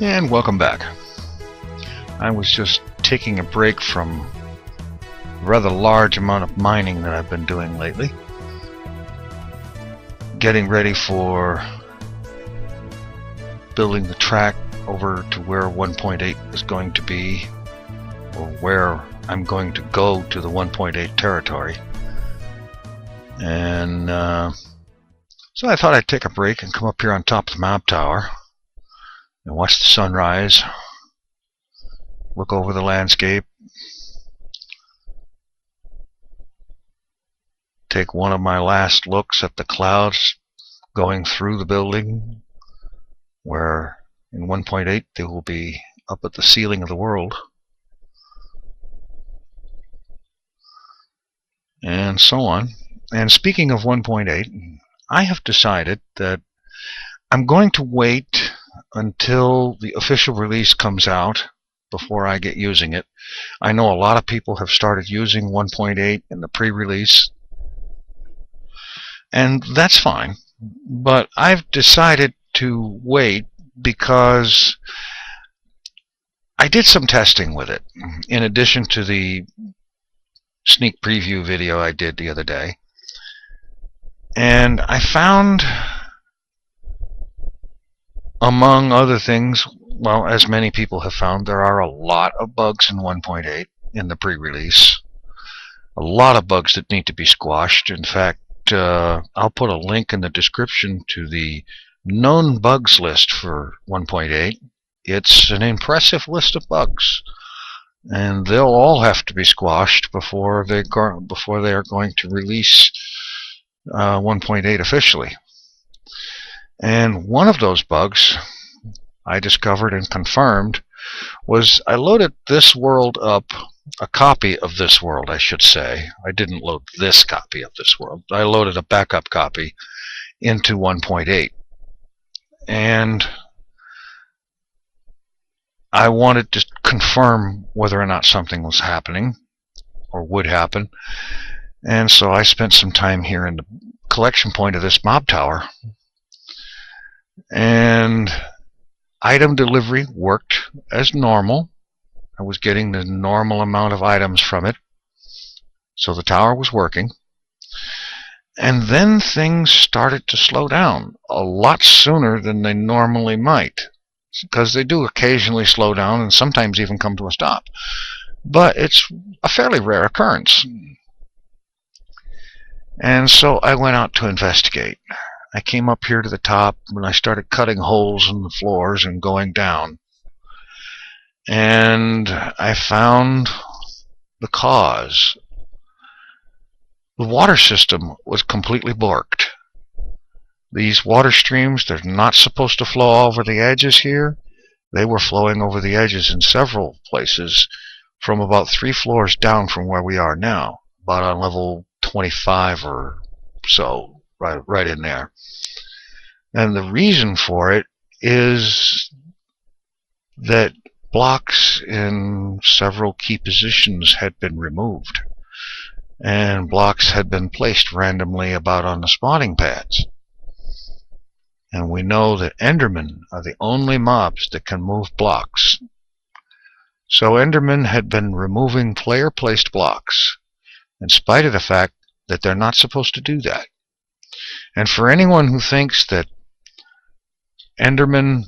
And welcome back. I was just taking a break from a rather large amount of mining that I've been doing lately, getting ready for building the track over to where 1.8 is going to be, or where I'm going to go to the 1.8 territory. And so I thought I'd take a break and come up here on top of the map tower and watch the sunrise, look over the landscape, take one of my last looks at the clouds going through the building, where in 1.8 they will be up at the ceiling of the world, and so on. And speaking of 1.8, I have decided that I'm going to wait until the official release comes out before I get using it. I know a lot of people have started using 1.8 in the pre-release, and that's fine, but I've decided to wait because I did some testing with it in addition to the sneak preview video I did the other day, and I found, among other things, well, as many people have found, there are a lot of bugs in 1.8 in the pre-release. A lot of bugs that need to be squashed. In fact, I'll put a link in the description to the known bugs list for 1.8. It's an impressive list of bugs, and they'll all have to be squashed before they are going to release 1.8 officially. And one of those bugs I discovered and confirmed was I loaded this world up, a copy of this world, I should say. I didn't load this copy of this world. I loaded a backup copy into 1.8. And I wanted to confirm whether or not something was happening or would happen. And so I spent some time here in the collection point of this mob tower, and item delivery worked as normal. I was getting the normal amount of items from it, so the tower was working. And then things started to slow down a lot sooner than they normally might, because they do occasionally slow down and sometimes even come to a stop, but it's a fairly rare occurrence. And so I went out to investigate. I came up here to the top and I started cutting holes in the floors and going down. And I found the cause. The water system was completely borked. These water streams, they're not supposed to flow over the edges here. They were flowing over the edges in several places from about 3 floors down from where we are now, about on level 25 or so, right in there. And the reason for it is that blocks in several key positions had been removed, and blocks had been placed randomly about on the spawning pads. And we know that Endermen are the only mobs that can move blocks. So Endermen had been removing player-placed blocks, in spite of the fact that they're not supposed to do that. And for anyone who thinks that Enderman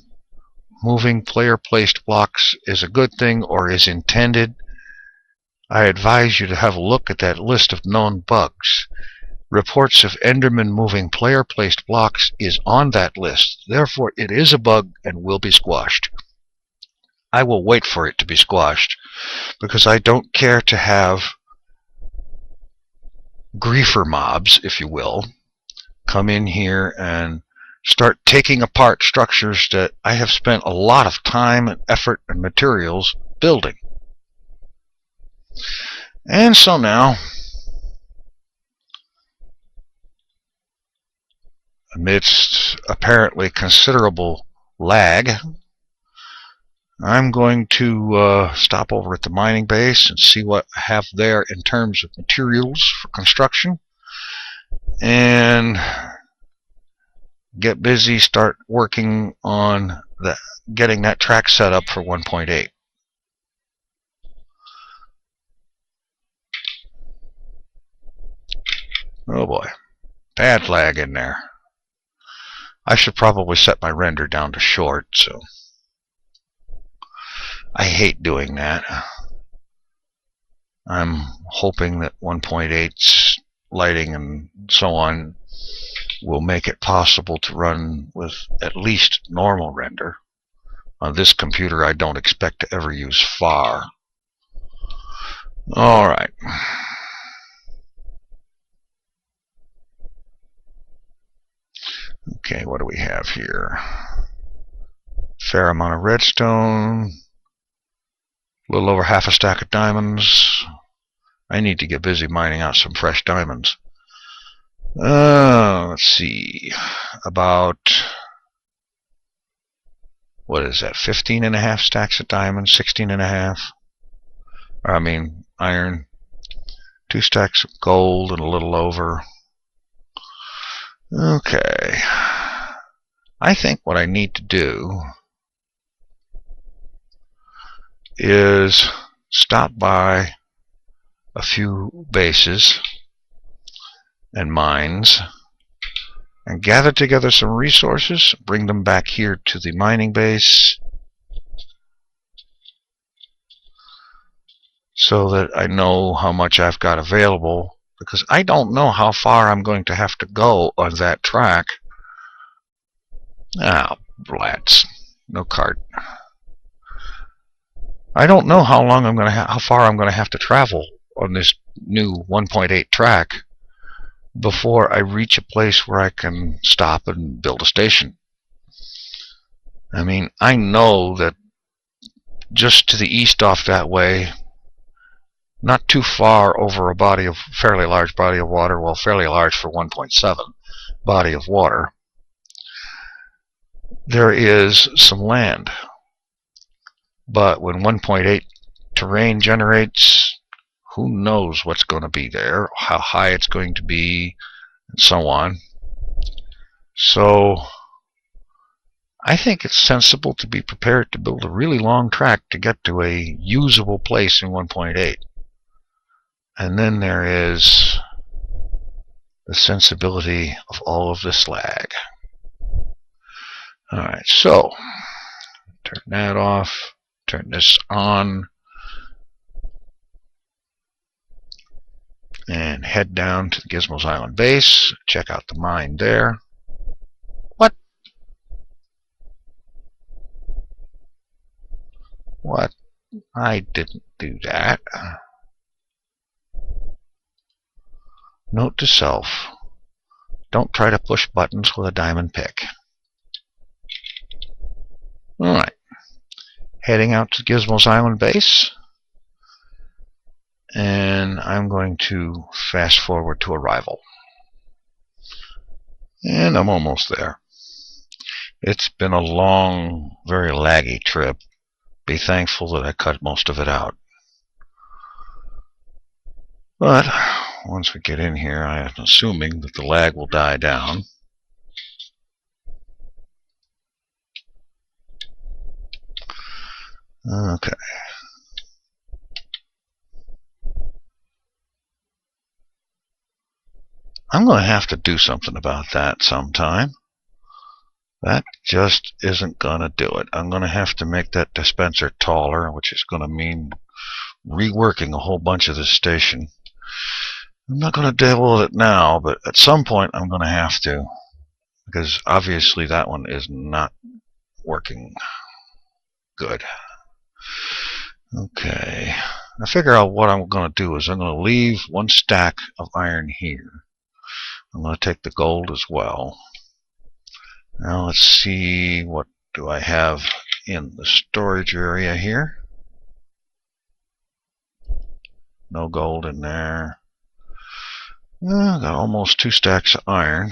moving player-placed blocks is a good thing or is intended, I advise you to have a look at that list of known bugs. Reports of Enderman moving player-placed blocks is on that list. Therefore, it is a bug and will be squashed. I will wait for it to be squashed because I don't care to have griefer mobs, if you will, come in here and start taking apart structures that I have spent a lot of time and effort and materials building. And so now, amidst apparently considerable lag, I'm going to stop over at the mining base and see what I have there in terms of materials for construction, and get busy, start working on getting that track set up for 1.8. Oh boy, bad lag in there. I should probably set my render down to short, so I hate doing that. I'm hoping that 1.8's lighting and so on will make it possible to run with at least normal render. On this computer, I don't expect to ever use far. Alright. Okay, what do we have here? Fair amount of redstone. A little over half a stack of diamonds. I need to get busy mining out some fresh diamonds. Let's see. About, what is that, 15 and a half stacks of diamonds, 16 and a half. I mean, iron. 2 stacks of gold and a little over. Okay. I think what I need to do is stop by a few bases and mines and gather together some resources, bring them back here to the mining base so that I know how much I've got available, because I don't know how far I'm going to have to go on that track. Ah, blats. No cart. I don't know how long I'm going to how far I'm going to have to travel on this new 1.8 track before I reach a place where I can stop and build a station. I mean, I know that just to the east off that way, not too far over a fairly large body of water, well, fairly large for 1.7 body of water, there is some land. But when 1.8 terrain generates, who knows what's going to be there, how high it's going to be, and so on. So I think it's sensible to be prepared to build a really long track to get to a usable place in 1.8. And then there is the sensibility of all of this lag. Alright, so turn that off. Turn this on and head down to the Gizmos Island base. Check out the mine there. What? What? I didn't do that. Note to self. Don't try to push buttons with a diamond pick. Alright. Heading out to Gizmos Island base. And I'm going to fast forward to arrival. And I'm almost there. It's been a long, very laggy trip. Be thankful that I cut most of it out. But once we get in here, I am assuming that the lag will die down. Okay. I'm going to have to do something about that sometime. That just isn't going to do it. I'm going to have to make that dispenser taller, which is going to mean reworking a whole bunch of this station. I'm not going to deal with it now, but at some point I'm going to have to, because obviously that one is not working good. Okay. I figure out what I'm going to do is I'm going to leave 1 stack of iron here. I'm going to take the gold as well. Now let's see, what do I have in the storage area here? No gold in there. Well, got almost 2 stacks of iron.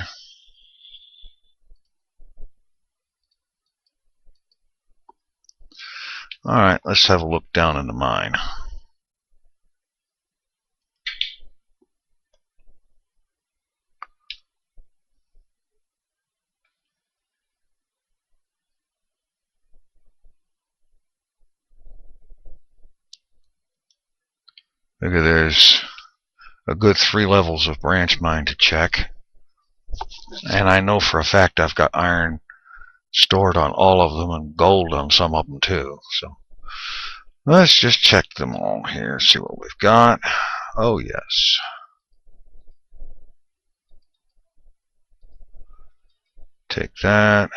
Alright, let's have a look down in the mine. Look, there's a good 3 levels of branch mine to check. And I know for a fact I've got iron stored on all of them and gold on some of them too. So let's just check them all here, see what we've got. Oh yes. Take that.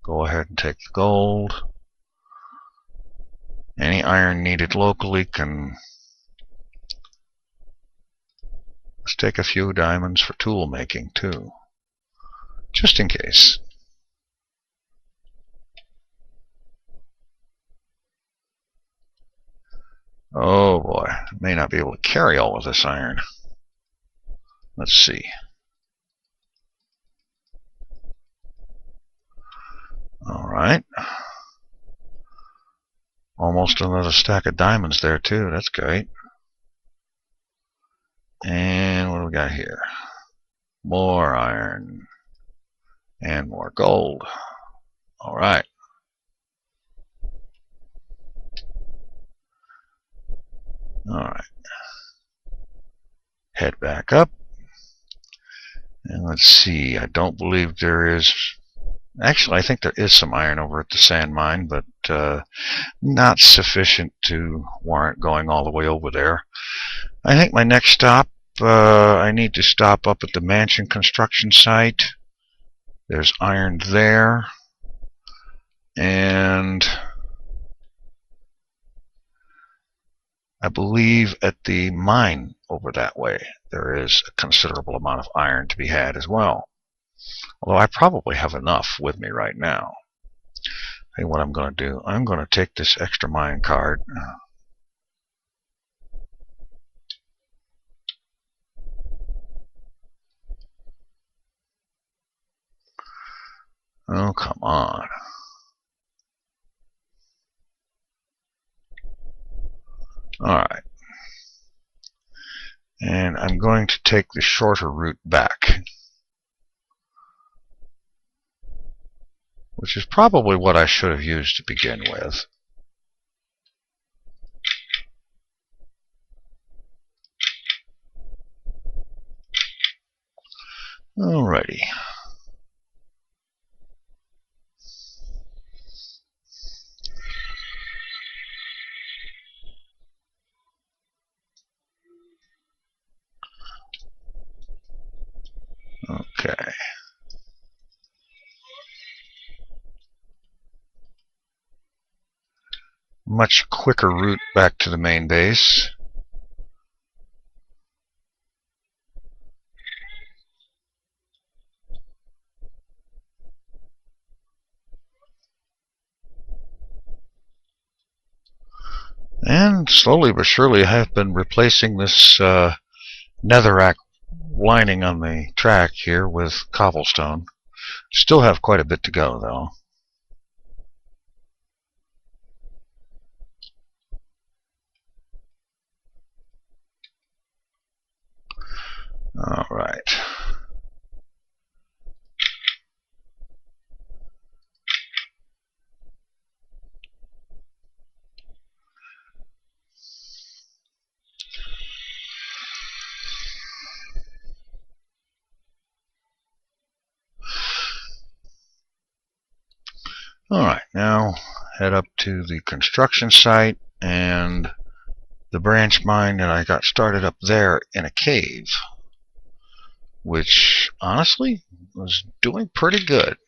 Go ahead and take the gold. Any iron needed locally can... Let's take a few diamonds for tool making too, just in case. Oh boy, I may not be able to carry all of this iron. Let's see. Alright. Almost another stack of diamonds there too, that's great. And what do we got here? More iron. And more gold. Alright. Alright. Head back up. And let's see, I don't believe there is... Actually, I think there is some iron over at the sand mine, but not sufficient to warrant going all the way over there. I think my next stop, I need to stop up at the mansion construction site. There's iron there. And I believe at the mine over that way, there is a considerable amount of iron to be had as well. Although I probably have enough with me right now. Hey, what I'm going to do, I'm going to take this extra mine card. Oh, come on. Alright. And I'm going to take the shorter route back, which is probably what I should have used to begin with. Alrighty. Okay. Much quicker route back to the main base. And slowly but surely I have been replacing this netherrack lining on the track here with cobblestone. Still have quite a bit to go though. Alright. Alright, now head up to the construction site and the branch mine, and I got started up there in a cave, which honestly was doing pretty good.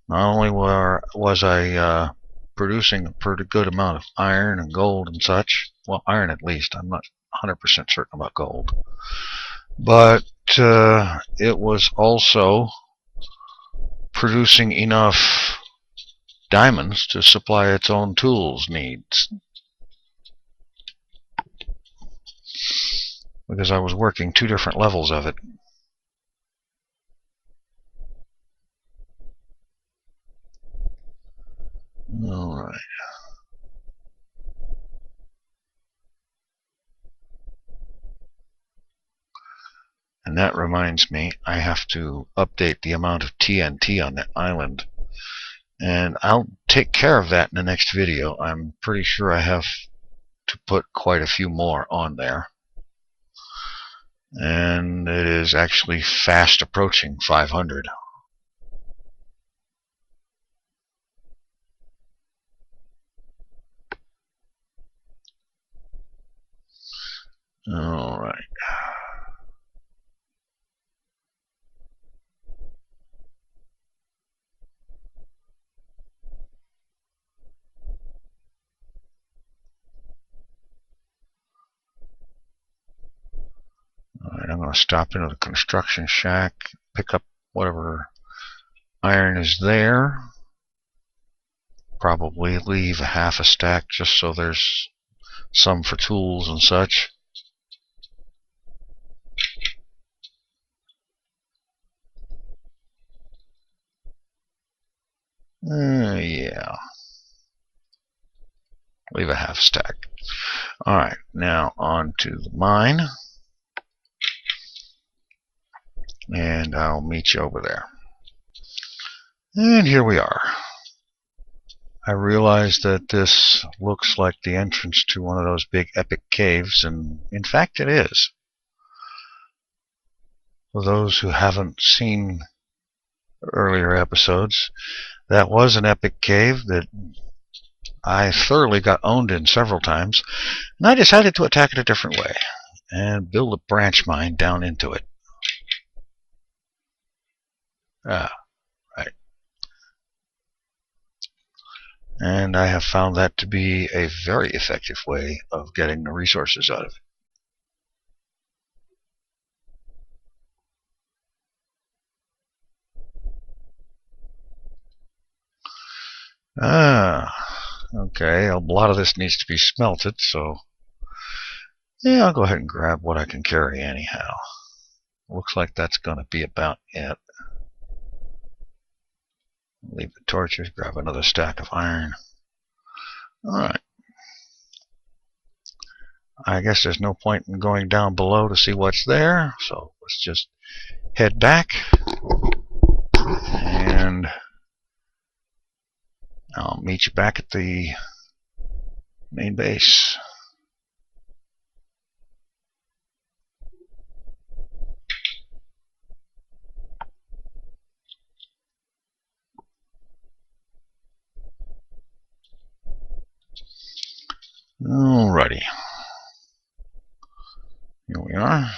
Not only was I producing a pretty good amount of iron and gold and such, well, iron at least, I'm not 100% certain about gold, but it was also producing enough diamonds to supply its own tools needs, because I was working 2 different levels of it. Alright. And that reminds me, I have to update the amount of TNT on that island. And I'll take care of that in the next video. I'm pretty sure I have to put quite a few more on there. And it is actually fast approaching 500. All right. Alright, I'm going to stop into the construction shack, pick up whatever iron is there. Probably leave a half a stack just so there's some for tools and such. Yeah. Leave a half stack. Alright, now on to the mine. And I'll meet you over there. And here we are. I realize that this looks like the entrance to one of those big epic caves, and in fact it is. For those who haven't seen earlier episodes, that was an epic cave that I thoroughly got owned in several times, and I decided to attack it a different way and build a branch mine down into it. Right. And I have found that to be a very effective way of getting the resources out of it. Okay, a lot of this needs to be smelted, so yeah, I'll go ahead and grab what I can carry anyhow. Looks like that's going to be about it. Leave the torches, grab another stack of iron. Alright. I guess there's no point in going down below to see what's there, so let's just head back, and I'll meet you back at the main base. Alrighty. Here we are.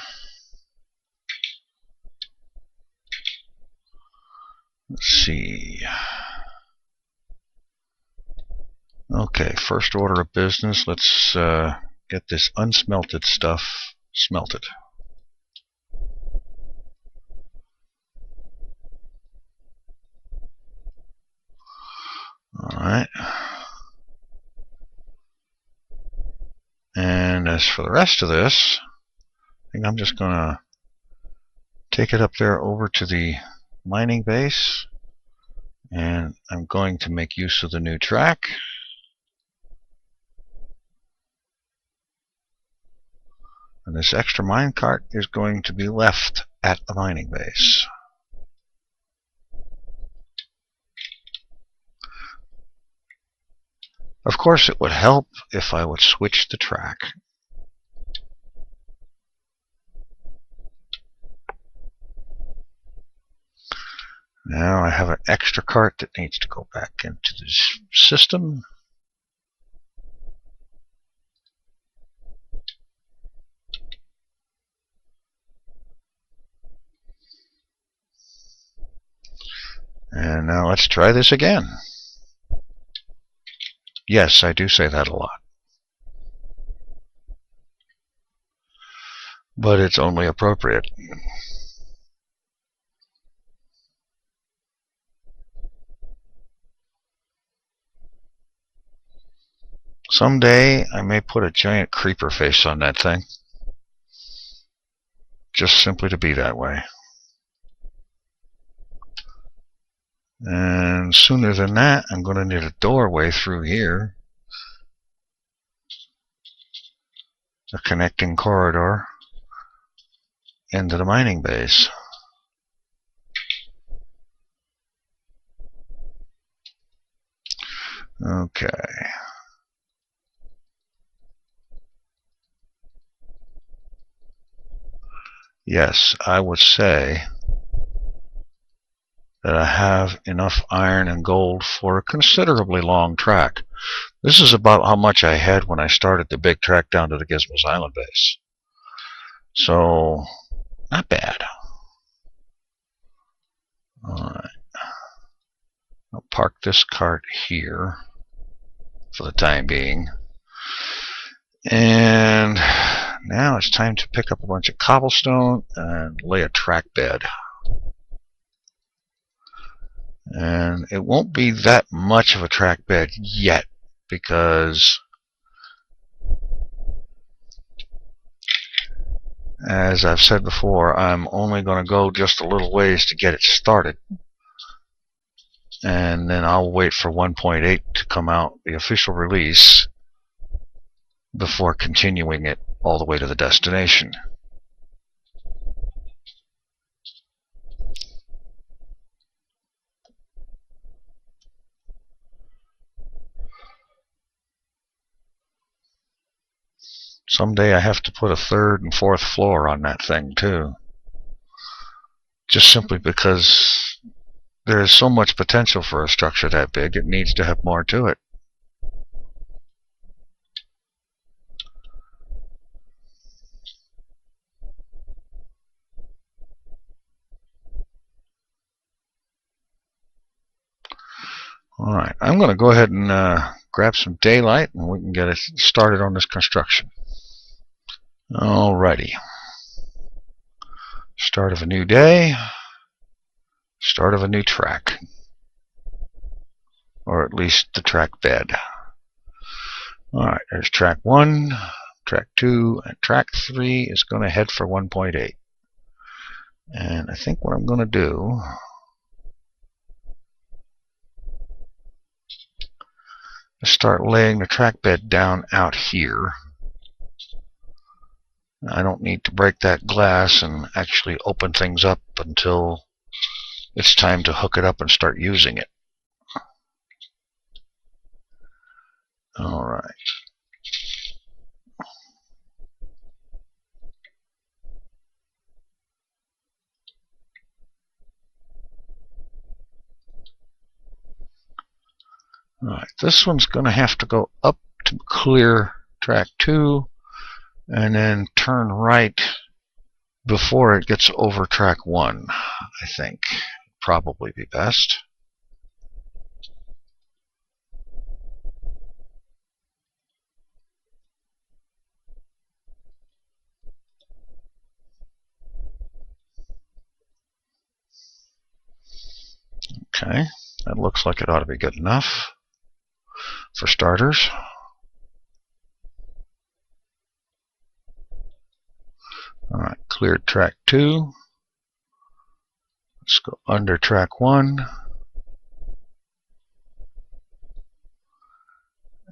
Let's see. Okay, first order of business, let's get this unsmelted stuff smelted. Alright. And as for the rest of this, I think I'm just going to take it up there over to the mining base, and I'm going to make use of the new track. And this extra minecart is going to be left at the mining base. Of course, it would help if I would switch the track. Now I have an extra cart that needs to go back into this system. And now let's try this again. Yes, I do say that a lot. But it's only appropriate. Someday I may put a giant creeper face on that thing. Just simply to be that way. And sooner than that, I'm going to need a doorway through here. A connecting corridor into the mining base. Okay. Yes, I would say that I have enough iron and gold for a considerably long track. This is about how much I had when I started the big track down to the Gizmos Island base. So, not bad. Alright. I'll park this cart here for the time being. And now it's time to pick up a bunch of cobblestone and lay a track bed. And it won't be that much of a track bed yet, because as I've said before, I'm only going to go just a little ways to get it started. And then I'll wait for 1.8 to come out, the official release, before continuing it all the way to the destination. Someday I have to put a third and fourth floor on that thing too. Just simply because there is so much potential for a structure that big, it needs to have more to it. Alright, I'm going to go ahead and grab some daylight and we can get it started on this construction. Alrighty. Start of a new day. Start of a new track. Or at least the track bed. Alright, there's track 1, track 2, and track 3 is going to head for 1.8. And I think what I'm going to do is start laying the track bed down out here. I don't need to break that glass and actually open things up until it's time to hook it up and start using it. Alright. Alright, this one's going to have to go up to clear track 2 and then turn right before it gets over track 1, I think. Probably be best. Okay, that looks like it ought to be good enough for starters. Alright, cleared track 2. Let's go under track 1.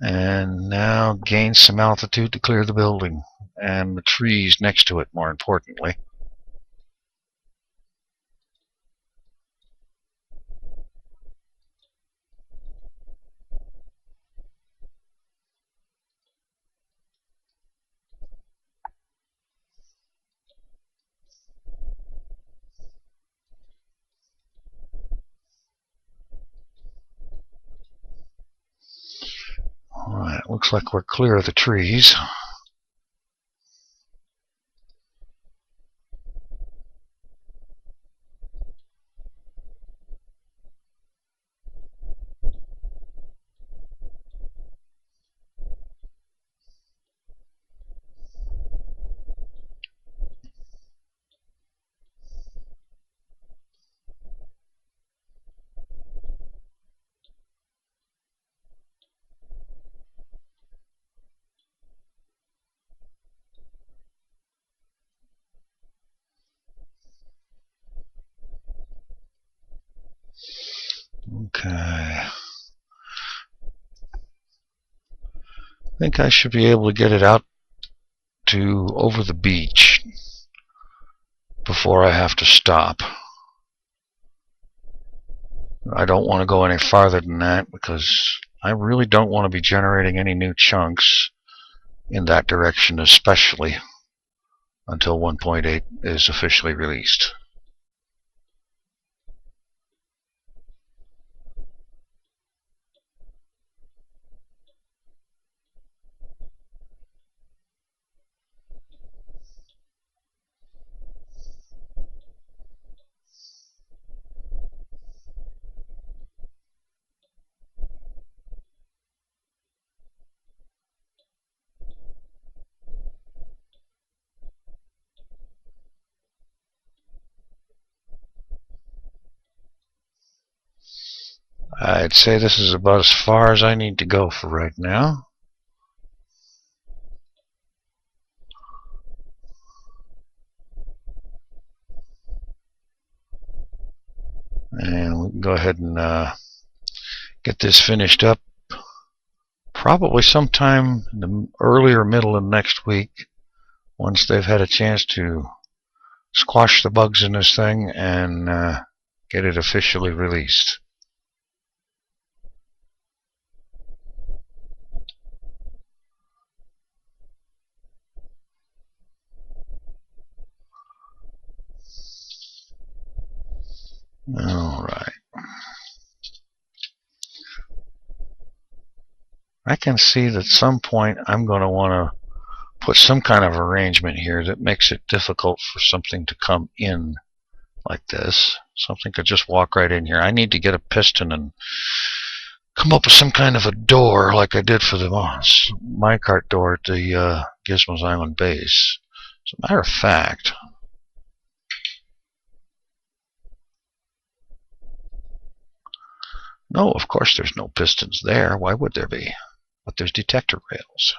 And now gain some altitude to clear the building and the trees next to it, more importantly. Alright, looks like we're clear of the trees. Okay. I think I should be able to get it out to over the beach before I have to stop. I don't want to go any farther than that because I really don't want to be generating any new chunks in that direction, especially until 1.8 is officially released. I'd say this is about as far as I need to go for right now. And we can go ahead and get this finished up probably sometime in the early or middle of next week, once they've had a chance to squash the bugs in this thing and get it officially released. Alright. I can see that at some point I'm going to want to put some kind of arrangement here that makes it difficult for something to come in like this. Something could just walk right in here. I need to get a piston and come up with some kind of a door like I did for the minecart door at the Gizmos Island base. As a matter of fact, no, of course there's no pistons there. Why would there be? But there's detector rails.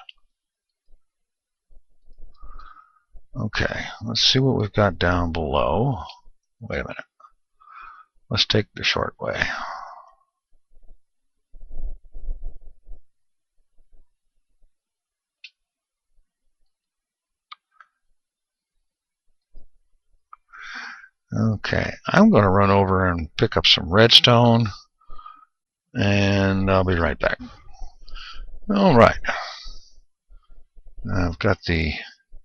Okay, let's see what we've got down below. Wait a minute. Let's take the short way. Okay, I'm going to run over and pick up some redstone, and I'll be right back. Alright, I've got the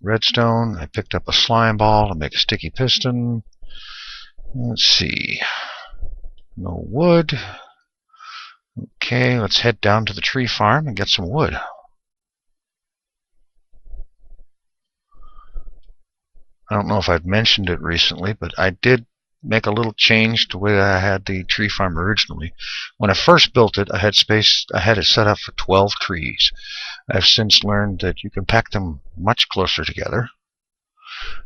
redstone. I picked up a slime ball to make a sticky piston. Let's see. No wood. Okay, let's head down to the tree farm and get some wood. I don't know if I've mentioned it recently, but I did make a little change to the way I had the tree farm originally. When I first built it, I had it set up for 12 trees. I've since learned that you can pack them much closer together.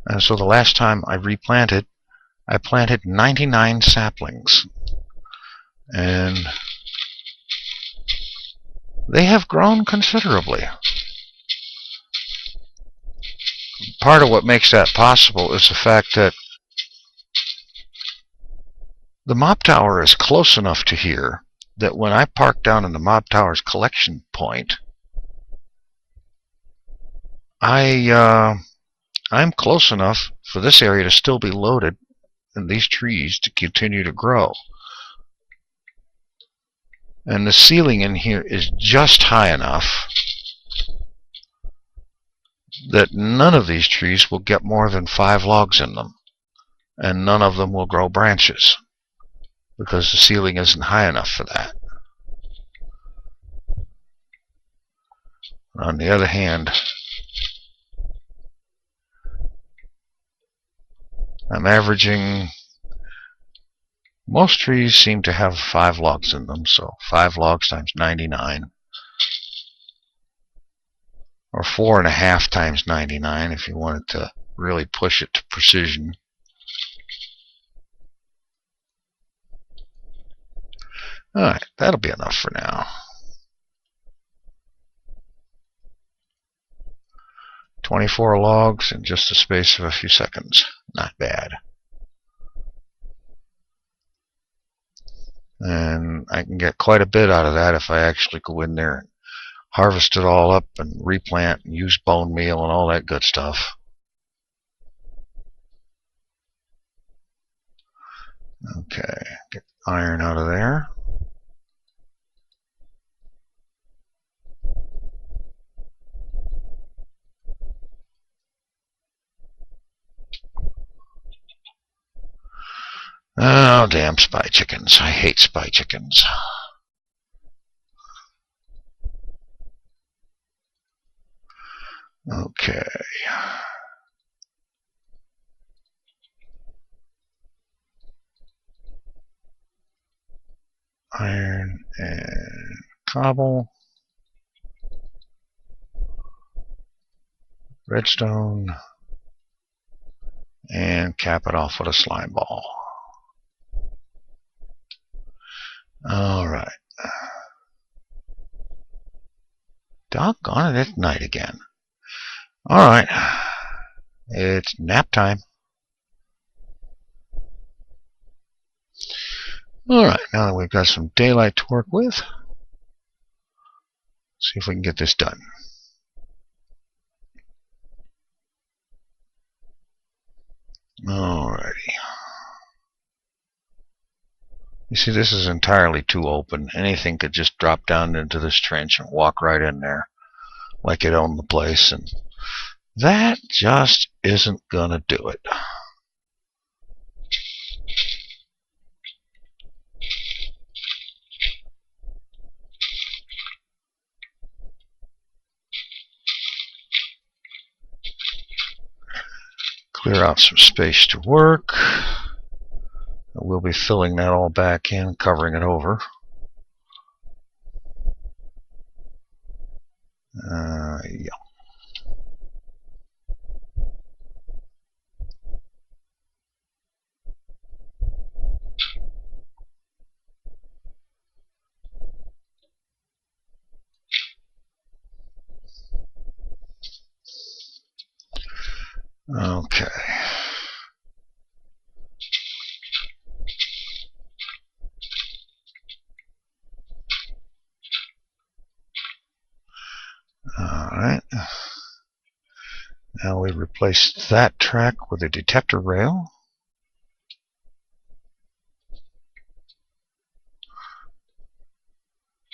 And so the last time I replanted, I planted 99 saplings. And they have grown considerably. Part of what makes that possible is the fact that the mop tower is close enough to here that when I park down in the mop tower's collection point, I'm close enough for this area to still be loaded and these trees to continue to grow. And the ceiling in here is just high enough that none of these trees will get more than 5 logs in them, and none of them will grow branches because the ceiling isn't high enough for that. On the other hand, I'm averaging, most trees seem to have 5 logs in them, so 5 logs times 99. Or 4.5 times 99 if you wanted to really push it to precision. Alright, that'll be enough for now. 24 logs in just the space of a few seconds. Not bad. And I can get quite a bit out of that if I actually go in there and harvest it all up and replant and use bone meal and all that good stuff. Okay, get iron out of there. Oh, damn spy chickens. I hate spy chickens. Okay. Iron and cobble. Redstone. And cap it off with a slime ball. Alright. Doggone it, it's night again. Alright. It's nap time. Alright, now that we've got some daylight to work with, see if we can get this done. Alrighty. You see, this is entirely too open. Anything could just drop down into this trench and walk right in there like it owned the place, and that just isn't gonna do it. Clear out some space to work. We'll be filling that all back in, covering it over. Yeah. Okay. Alright. Now we replace that track with a detector rail.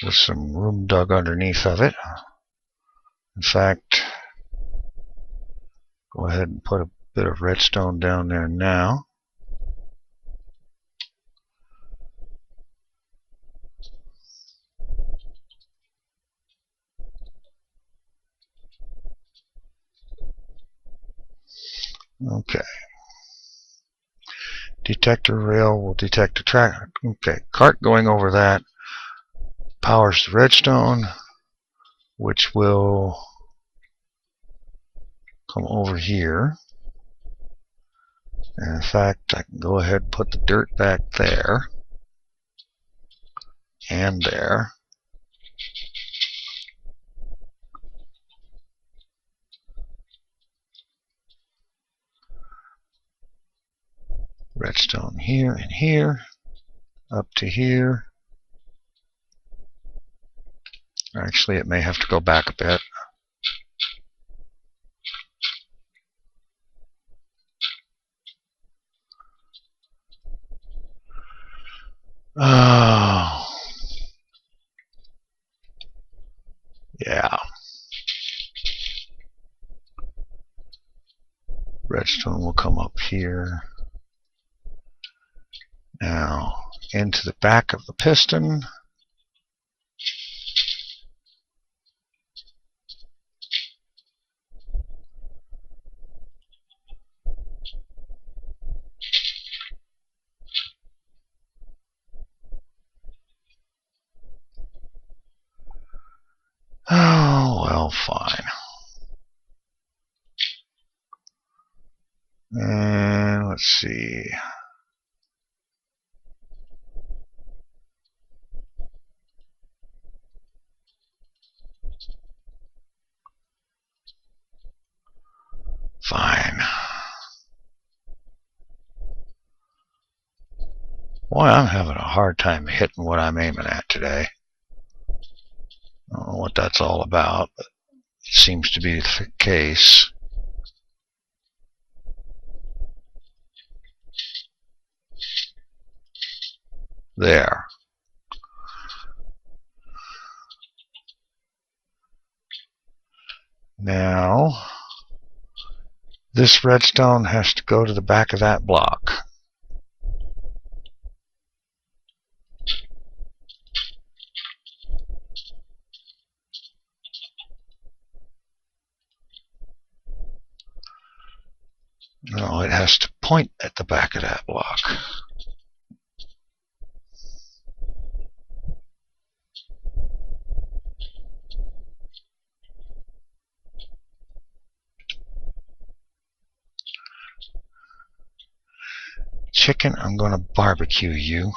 With some room dug underneath of it. In fact, go ahead and put a bit of redstone down there now. Okay. Detector rail will detect the track. Okay, cart going over that powers the redstone, which will come over here. And in fact, I can go ahead and put the dirt back there and there. Redstone here and here, up to here. Actually, it may have to go back a bit. Oh, yeah. Redstone will come up here. Now, into the back of the piston. Oh, well, fine. And let's see. Fine. Boy, I'm having a hard time hitting what I'm aiming at today. I don't know what that's all about, but it seems to be the case. There. Now, this redstone has to go to the back of that block. No, it has to point at the back of that block. Chicken, I'm going to barbecue you.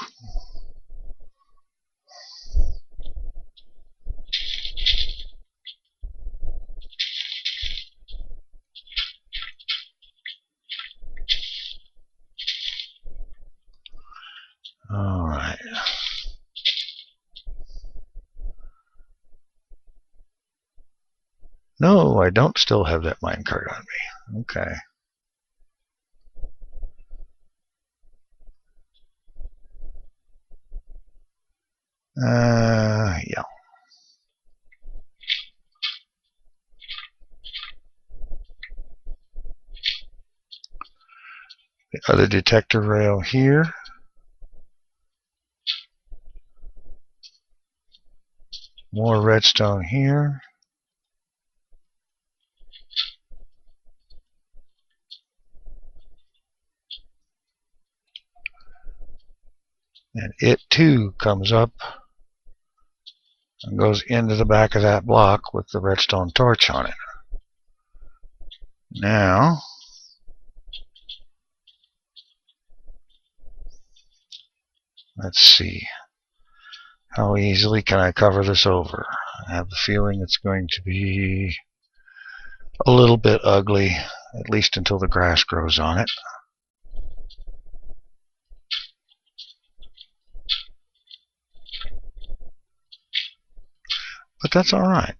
Alright. No, I don't still have that minecart on me. Okay. Yeah. The other detector rail here. More redstone here. And it too comes up and goes into the back of that block with the redstone torch on it. Now, let's see. How easily can I cover this over? I have the feeling it's going to be a little bit ugly, at least until the grass grows on it. But that's all right.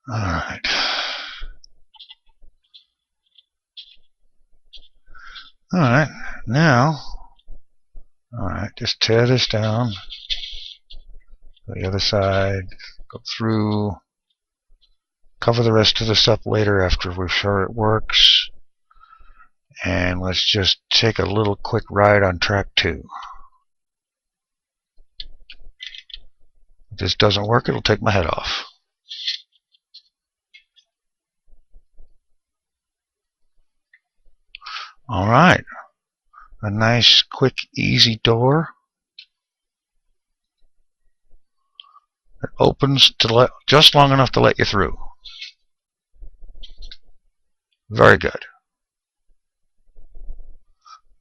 All right. All right. Now, all right, just tear this down. The other side, go through, cover the rest of this up later after we're sure it works. And let's just take a little quick ride on track 2. If this doesn't work, it'll take my head off. All right. A nice, quick, easy door. It opens to just long enough to let you through. Very good.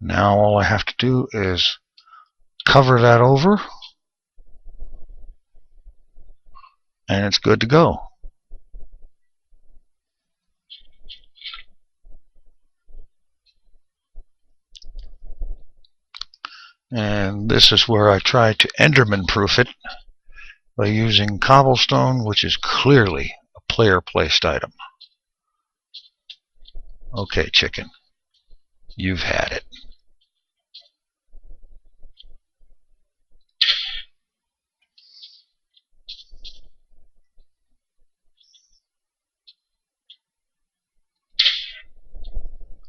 Now all I have to do is cover that over, and it's good to go. And this is where I try to Enderman proof it by using cobblestone, which is clearly a player placed item. Okay, chicken, you've had it.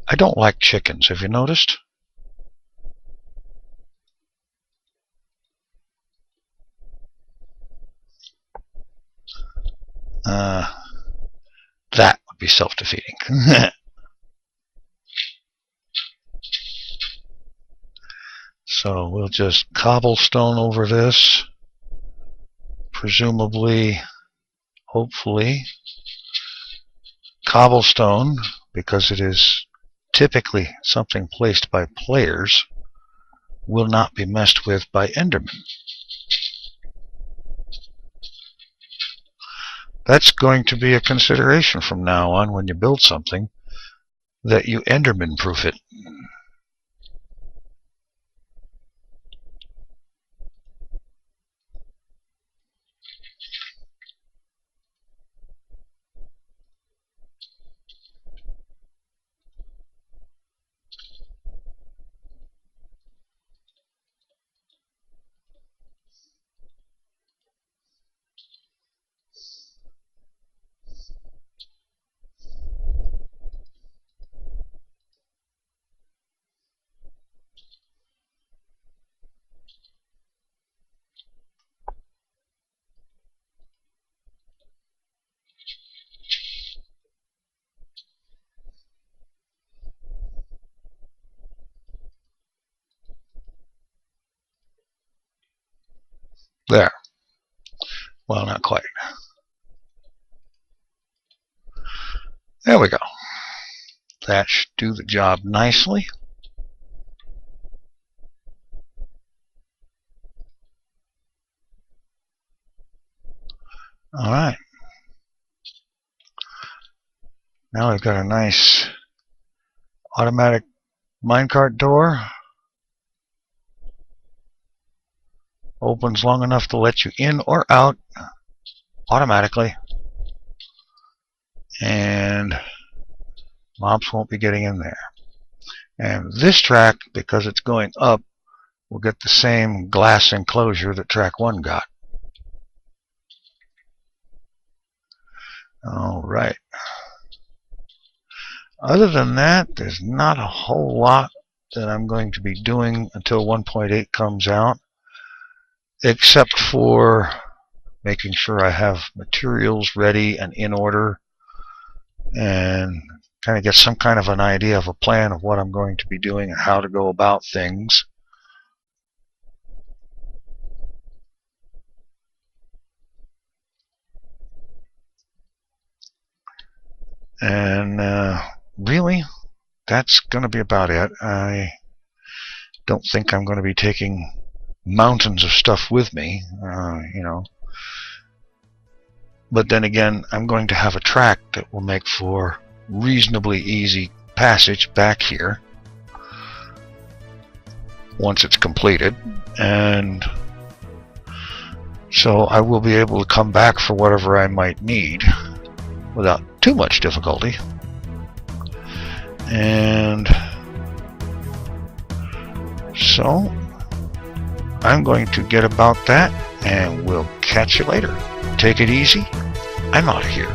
I don't like chickens, have you noticed? That would be self-defeating. So we'll just cobblestone over this, presumably, hopefully, cobblestone, because it is typically something placed by players, will not be messed with by Endermen. That's going to be a consideration from now on when you build something, that you Enderman proof it. There. Well, not quite. There we go. That should do the job nicely. All right. Now we've got a nice automatic minecart door. Opens long enough to let you in or out automatically. And mobs won't be getting in there. And this track, because it's going up, will get the same glass enclosure that track 1 got. Alright. Other than that, there's not a whole lot that I'm going to be doing until 1.8 comes out, except for making sure I have materials ready and in order, and kind of get some kind of an idea of a plan of what I'm going to be doing and how to go about things. And really, that's going to be about it. I don't think I'm going to be taking mountains of stuff with me, But then again, I'm going to have a track that will make for reasonably easy passage back here once it's completed, and so I will be able to come back for whatever I might need without too much difficulty. And so I'm going to get about that, and we'll catch you later. Take it easy. I'm out of here.